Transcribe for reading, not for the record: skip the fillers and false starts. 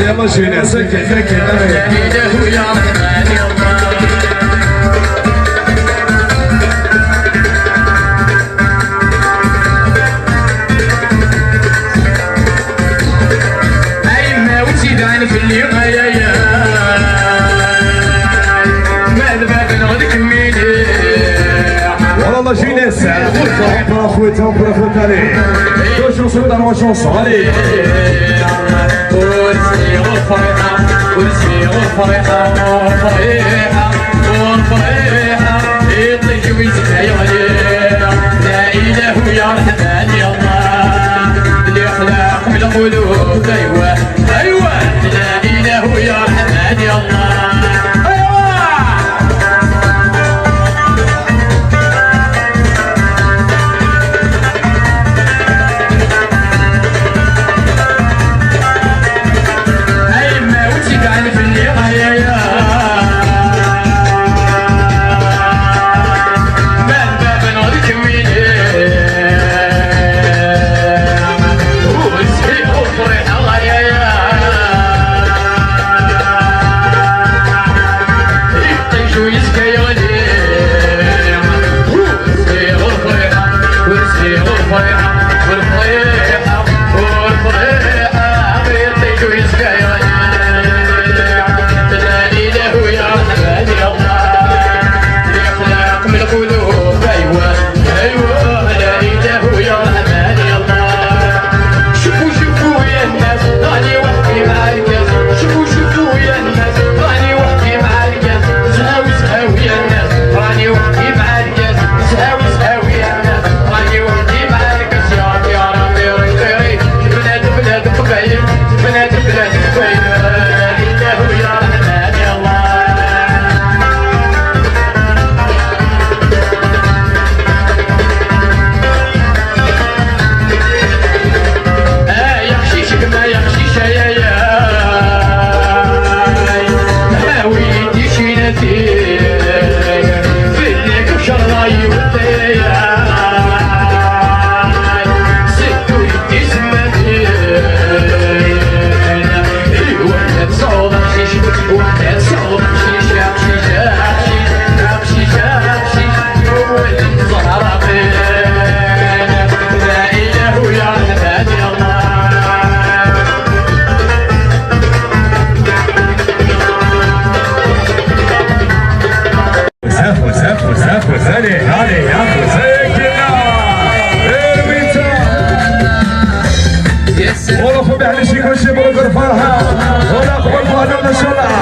يلا شوينا سكت سكت لا اله يا رحمن يا الله. اي ما وزيد عنك اللي غايا ما الباب نغدك ميلي والله جينا الساعة برا خويتها وبرا خويتها عليه دو شونسون دار شونسون عليه ورسي وفرحة ورسي وفرحة وفرحة وفرحة يطيش ويزكى يغلينا لا إله يا رحمن يا الله اللي خلق من القلوب أيوة أيوة لا إله يا رحمن يا الله والله فبيح لي شي كل شي بغيت الفرحة ولا قبل فهدنا ان شاء الله